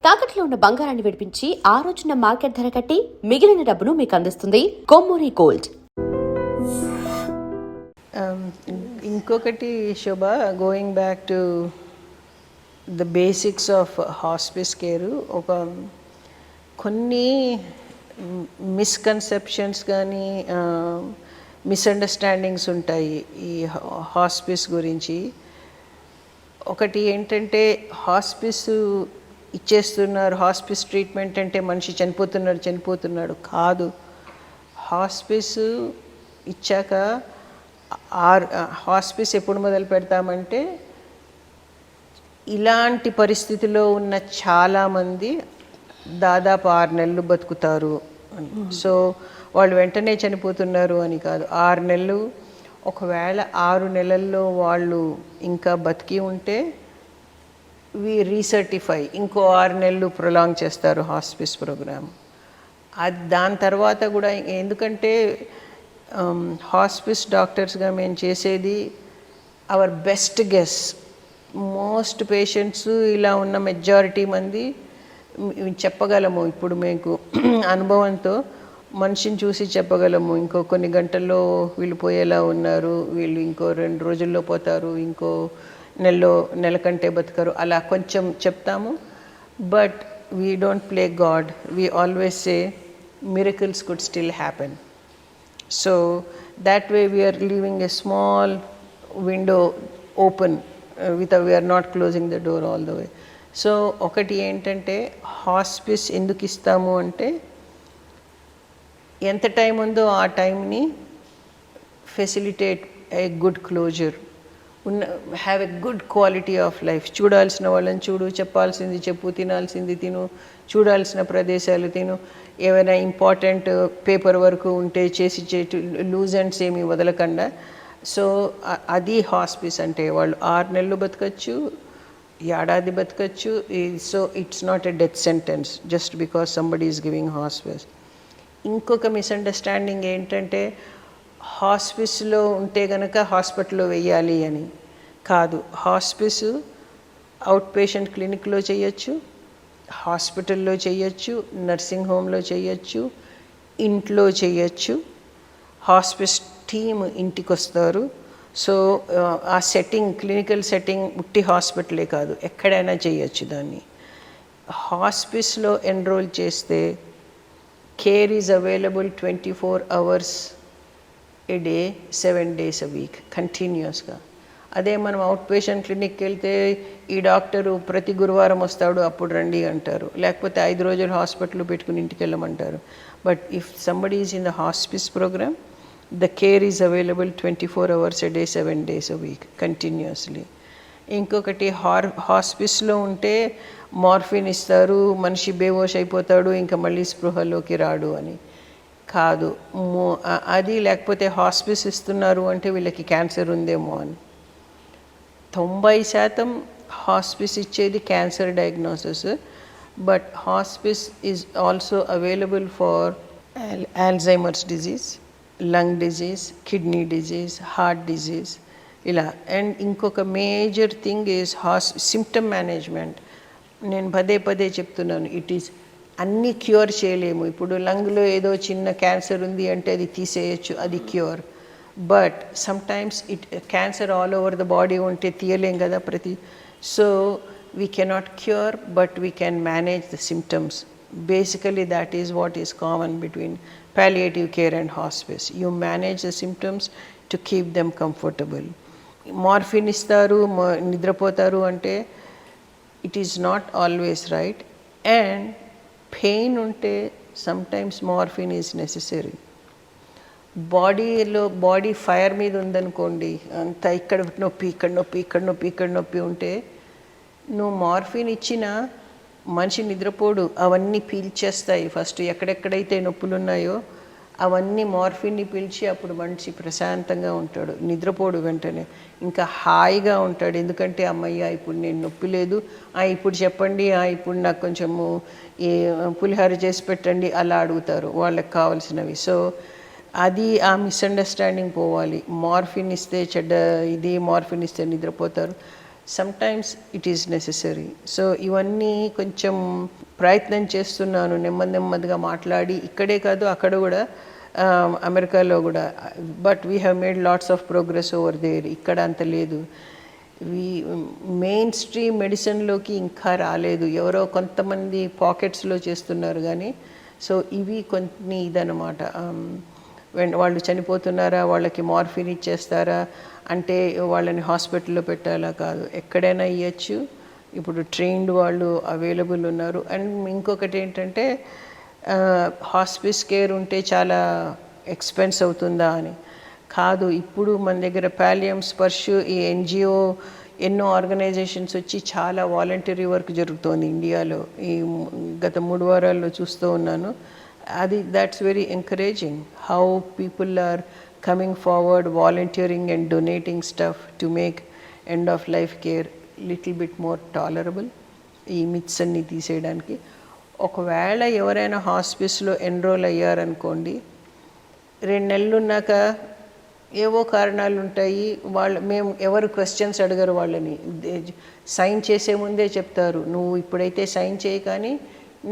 తాకట్లో ఉన్న బంగారాన్ని విడిపించి ఆ రోజున మార్కెట్ ధర కట్టి మిగిలిన డబ్బును మీకు అందిస్తుంది కొమ్మూరి గోల్డ్. ఇంకొకటి Shobha, going back to the basics of hospice care, కొన్ని మిస్కన్సెప్షన్స్ కానీ మిస్అండర్స్టాండింగ్స్ ఉంటాయి ఈ హాస్పిస్ గురించి. ఒకటి ఏంటంటే, హాస్పిస్ ఇచ్చేస్తున్నారు, హాస్పిస్ ట్రీట్మెంట్ అంటే మనిషి చనిపోతున్నాడు కాదు. హాస్పిస్ ఇచ్చాక హాస్పిస్ ఎప్పుడు మొదలు పెడతామంటే, ఇలాంటి పరిస్థితిలో ఉన్న చాలామంది దాదాపు 6 నెలలు బతుకుతారు. సో వాళ్ళు వెంటనే చనిపోతున్నారు అని కాదు. 6 నెలలు, ఒకవేళ 6 నెలల్లో వాళ్ళు ఇంకా బతికి ఉంటే రీసర్టిఫై, ఇంకో 6 నెలలు ప్రొలాంగ్ చేస్తారు హాస్పిస్ ప్రోగ్రామ్. దాని తర్వాత కూడా, ఎందుకంటే హాస్పిస్ డాక్టర్స్గా మేము చేసేది our best guess. Most patients ఇలా ఉన్న మెజారిటీ మంది చెప్పగలము, ఇప్పుడు మీకు అనుభవంతో మనిషిని చూసి చెప్పగలము, ఇంకో కొన్ని గంటల్లో వీళ్ళు పోయేలా ఉన్నారు, వీళ్ళు ఇంకో 2 రోజుల్లో పోతారు, ఇంకో నెల కంటే బతకరు, అలా కొంచెం చెప్తాము. But we don't play God. We always say miracles could still happen. So that way we are leaving a small window open, we are not closing the door all the way. So ఒకటి ఏంటంటే, hospice ఎందుకు ఇస్తాము అంటే, ఎంత time ఉందో ఆ టైంని facilitate a good closure, have a good quality of life. చూడాల్సిన వాళ్ళని చూడు, చెప్పాల్సింది చెప్పు, తినాల్సింది తిను, చూడాల్సిన ప్రదేశాలు తిను, ఏమైనా ఇంపార్టెంట్ పేపర్ వర్క్ ఉంటే చేసి లూజ్ అండ్స్ ఏమీ వదలకుండా. సో అది హాస్పిస్ అంటే. వాళ్ళు 6 నెలలు బతకచ్చు, ఏడాది బతకచ్చు. So it's not a death sentence just because somebody is giving hospice. ఇంకొక మిస్అండర్స్టాండింగ్ ఏంటంటే, హాస్పిస్లో ఉంటే గనక హాస్పిటల్లో వెయ్యాలి అని కాదు. హాస్పిస్ అవుట్ పేషెంట్ క్లినిక్లో చేయొచ్చు, హాస్పిటల్లో చేయొచ్చు, నర్సింగ్ హోమ్లో చేయొచ్చు, ఇంట్లో చేయొచ్చు. హాస్పిస్ టీమ్ ఇంటికి వస్తారు. సో ఆ సెట్టింగ్, క్లినికల్ సెట్టింగ్ ఉట్టి హాస్పిటలే కాదు, ఎక్కడైనా చేయొచ్చు దాన్ని. హాస్పిస్లో ఎన్రోల్ చేస్తే care is available 24 hours a day, 7 days a week, కంటిన్యూస్గా. అదే మనం అవుట్ పేషెంట్ క్లినిక్కి వెళ్తే, ఈ డాక్టరు ప్రతి గురువారం వస్తాడు, అప్పుడు రండి అంటారు, లేకపోతే 5 రోజులు హాస్పిటల్ పెట్టుకుని ఇంటికి వెళ్ళమంటారు. But if somebody is in the hospice program, the care is available 24 hours a day, 7 days a week, continuously. ఇంకొకటి, హాస్పిస్లో ఉంటే మార్ఫిన్ ఇస్తారు, మనిషి బేవోష్ అయిపోతాడు, ఇంకా మళ్ళీ స్పృహలోకి రాడు అని కాదు. అది లేకపోతే హాస్పిస్ ఇస్తున్నారు అంటే వీళ్ళకి క్యాన్సర్ ఉందేమో అని. 90% హాస్పిస్ ఇచ్చేది cancer diagnosis. But hospice is also available for Alzheimer's disease, lung disease, kidney disease, heart disease, ఇలా. అండ్ ఇంకొక major thing is symptom management. నేను పదే చెప్తున్నాను, ఇట్ ఈస్ అన్నీ క్యూర్ చేయలేము. ఇప్పుడు లంగ్లో ఏదో చిన్న క్యాన్సర్ ఉంది అంటే అది తీసేయచ్చు, అది cure. But sometimes cancer all over the body ఉంటే తీయలేం కదా so we cannot cure, but we can manage the symptoms. Basically that is what is common between palliative care and hospice. You manage the symptoms to keep them comfortable. Morphine ఇస్తారు, నిద్రపోతారు అంటే it is not always right. And pain ఉంటే sometimes morphine is necessary. Body fire మీద ఉందనుకోండి, అంత ఇక్కడ నొప్పి ఉంటే నువ్వు మార్ఫిన్ ఇచ్చినా మనిషి నిద్రపోడు, అవన్నీ పీల్చేస్తాయి. ఫస్ట్ ఎక్కడెక్కడైతే నొప్పులు ఉన్నాయో అవన్నీ మార్ఫిన్ని పీల్చి అప్పుడు మనిషి ప్రశాంతంగా ఉంటాడు, నిద్రపోడు వెంటనే, ఇంకా హాయిగా ఉంటాడు. ఎందుకంటే అమ్మయ్య ఇప్పుడు నేను నొప్పి లేదు, ఇప్పుడు చెప్పండి, ఇప్పుడు నాకు కొంచెము ఈ పులిహోర చేసి పెట్టండి, అలా అడుగుతారు వాళ్ళకి కావాల్సినవి. సో అది ఆ మిస్అండర్స్టాండింగ్ పోవాలి. మార్ఫిన్ ఇస్తే చెడ్డ ఇది, మార్ఫిన్ ఇస్తే నిద్రపోతారు. Sometimes it is necessary. So ఇవన్నీ కొంచెం ప్రయత్నం చేస్తున్నాను నెమ్మదిగా మాట్లాడి, ఇక్కడే కాదు అక్కడ కూడా, అమెరికాలో కూడా. But we have made lots of progress over there. ఇక్కడ అంత లేదు. మెయిన్ స్ట్రీమ్ మెడిసిన్లోకి ఇంకా రాలేదు, ఎవరో కొంతమంది పాకెట్స్లో చేస్తున్నారు కానీ. సో ఇవి కొన్ని ఇదన్నమాట. వాళ్ళు చనిపోతున్నారా, వాళ్ళకి మార్ఫిన్ ఇచ్చేస్తారా అంటే వాళ్ళని హాస్పిటల్లో పెట్టాలా, కాదు, ఎక్కడైనా ఇవ్వచ్చు. ఇప్పుడు ట్రైన్డ్ వాళ్ళు అవైలబుల్ ఉన్నారు. అండ్ ఇంకొకటి ఏంటంటే హాస్పిస్ కేర్ ఉంటే చాలా ఎక్స్పెన్స్ అవుతుందా అని కాదు. ఇప్పుడు మన దగ్గర పాలియం స్పర్శ్, ఈ ఎన్జిఓ, ఎన్నో ఆర్గనైజేషన్స్ వచ్చి చాలా వాలంటరీ వర్క్ జరుగుతోంది ఇండియాలో. ఈ గత 3 వారాల్లో చూస్తూ ఉన్నాను. that's very encouraging how people are coming forward, volunteering and donating stuff to make end of life care little bit more tolerable. ఈ మిత్స్ అన్ని తీసేయడానికి. ఒకవేళ ఎవరైనా హాస్పిస్లో ఎన్రోల్ అయ్యారనుకోండి, 2 నెలలు ఉన్నాక ఏవో కారణాలు ఉంటాయి, మేము ఎవరు క్వశ్చన్స్ అడగరు వాళ్ళని. సైన్ చేసే ముందే చెప్తారు, నువ్వు ఇప్పుడైతే సైన్ చేయి, కానీ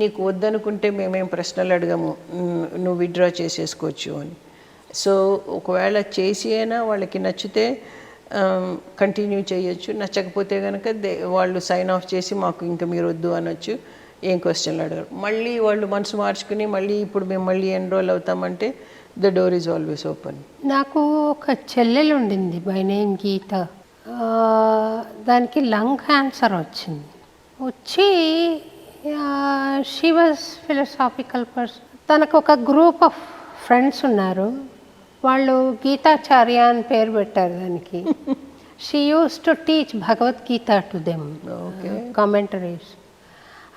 నీకు వద్దనుకుంటే మేమేం ప్రశ్నలు అడగము, నువ్వు విత్డ్రా చేసేసుకోవచ్చు అని. సో ఒకవేళ చేసి అయినా వాళ్ళకి నచ్చితే కంటిన్యూ చేయొచ్చు, నచ్చకపోతే కనుక వాళ్ళు సైన్ ఆఫ్ చేసి మాకు ఇంకా మీరు వద్దు అనొచ్చు, ఏం క్వశ్చన్లు అడగరు. మళ్ళీ వాళ్ళు మనసు మార్చుకుని మళ్ళీ ఇప్పుడు మేము మళ్ళీ ఎన్రోల్ అవుతామంటే the door is always open. నాకు ఒక చెల్లెలు ఉండింది బై నేమ్ గీత. దానికి లంగ్ క్యాన్సర్ వచ్చింది. వచ్చి షీ వాజ్ ఫిలసాఫికల్ పర్సన్. తనకు ఒక గ్రూప్ ఆఫ్ ఫ్రెండ్స్ ఉన్నారు, వాళ్ళు గీతాచార్య అని పేరు పెట్టారు దానికి. She use to teach Bhagavad Gita to them, commentaries.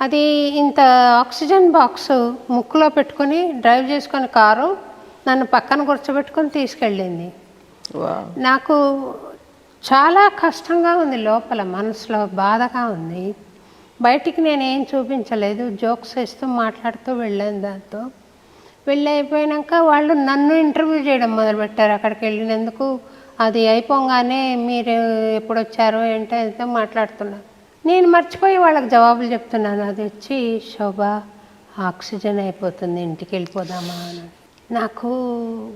అది ఇంత ఆక్సిజన్ బాక్స్ ముక్కులో పెట్టుకొని డ్రైవ్ చేసుకొని కారు నన్ను పక్కన కూర్చోబెట్టుకొని తీసుకెళ్ళింది. నాకు చాలా కష్టంగా ఉంది, లోపల మనసులో బాధగా ఉంది. బయటికి నేనేం చూపించలేదు, జోక్స్ వేస్తూ మాట్లాడుతూ వెళ్ళాను. దాంతో అయిపోయాక వాళ్ళు నన్ను ఇంటర్వ్యూ చేయడం మొదలుపెట్టారు. అక్కడికి వెళ్ళినందుకు అది అయిపోగానే మీరు ఎప్పుడు వచ్చారో ఏంటో మాట్లాడుతున్నారు. నేను మర్చిపోయి వాళ్ళకి జవాబులు చెప్తున్నాను. అది వచ్చి, శోభ ఆక్సిజన్ అయిపోతుంది, ఇంటికి వెళ్ళిపోదామా అని. నాకు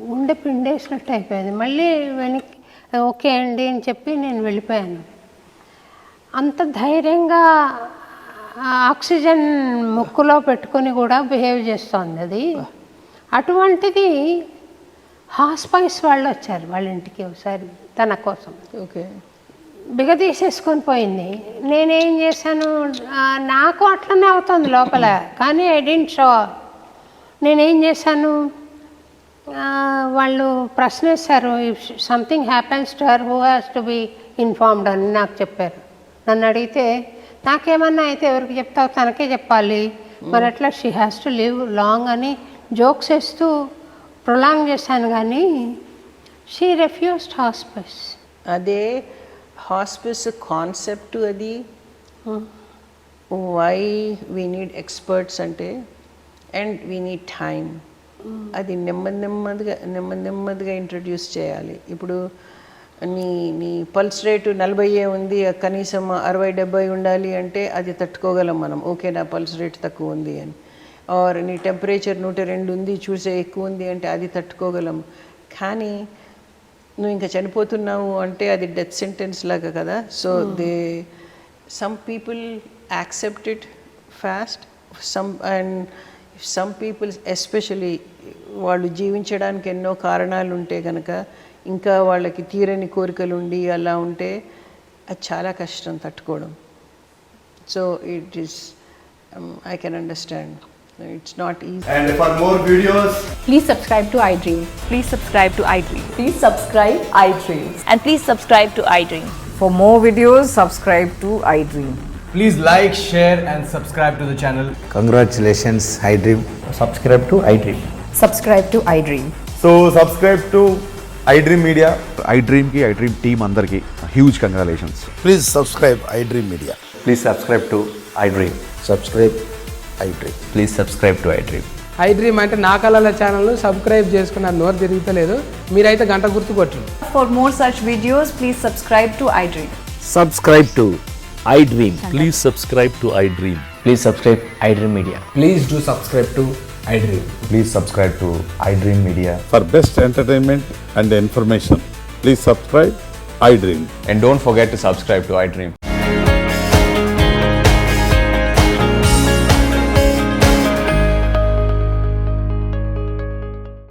గుండె పిండేసినట్టు అయిపోయింది. మళ్ళీ వెనక్కి ఓకే అండి అని చెప్పి నేను వెళ్ళిపోయాను. అంత ధైర్యంగా ఆక్సిజన్ ముక్కులో పెట్టుకొని కూడా బిహేవ్ చేస్తోంది అది. అటువంటిది హాస్పైస్ వాళ్ళు వచ్చారు వాళ్ళ ఇంటికి ఒకసారి తన కోసం. ఓకే, బిగదీసేసుకొని పోయింది. నేనేం చేశాను, నాకు అట్లనే అవుతుంది లోపల, కానీ ఐ డోంట్ షో. నేనేం చేశాను, వాళ్ళు ప్రశ్న వేశారు, if something happens to her who has to be informed అని నాకు చెప్పారు. నన్ను అడిగితే నాకేమన్నా అయితే ఎవరికి చెప్తావు, తనకే చెప్పాలి, మరి అట్లా she has to live long అని జోక్స్ వేస్తూ ప్రొలాంగ్ చేశాను. కానీ షీ రెఫ్యూజ్డ్ హాస్పిస్. అదే హాస్పిస్ కాన్సెప్ట్. అది వై వీ నీడ్ ఎక్స్పర్ట్స్ అంటే, అండ్ వీ నీడ్ టైం. అది నెమ్మదిగా ఇంట్రడ్యూస్ చేయాలి. ఇప్పుడు నీ పల్స్ రేటు 40 ఉంది, కనీసం 60-70 ఉండాలి అంటే అది తట్టుకోగలం మనం. ఓకే, నా పల్స్ రేట్ తక్కువ ఉంది అని. ఆర్ నీ టెంపరేచర్ 102 ఉంది, చూసే ఎక్కువ ఉంది అంటే అది తట్టుకోగలం. కానీ నువ్వు ఇంకా చనిపోతున్నావు అంటే అది డెత్ సెంటెన్స్ లాగా కదా. So some people accept it fast, some people especially వాళ్ళు జీవించడానికి ఎన్నో కారణాలు ఉంటే కనుక, ఇంకా వాళ్ళకి తీరని కోరికలు ఉండి అలా ఉంటే అది చాలా కష్టం తట్టుకోవడం. So it is, I can understand. It's not easy. And for more videos, please subscribe to iDream. Please subscribe to iDream. Please subscribe iDream. And please subscribe to iDream. For more videos, subscribe to iDream. please like, share and subscribe to the channel. Congratulations, iDream. Subscribe to iDream. Subscribe to iDream. So subscribe to iDream Media. iDream ki iDream team andarki huge congratulations. Please subscribe iDream Media. Please subscribe to iDream. Subscribe iDream. Please subscribe to iDream. iDream అంటే నా కళల ఛానల్ను subscribe చేసుకున్న నోరు తిరుగుతలేదు, మీరైతే గంట గుర్తు కొట్టండి. For more such videos, please subscribe to iDream. Subscribe to iDream. Please subscribe to iDream. Please subscribe iDream Media. Please do subscribe to iDream. Please subscribe to iDream Media. For best entertainment and information, please subscribe iDream. And don't forget to subscribe to iDream.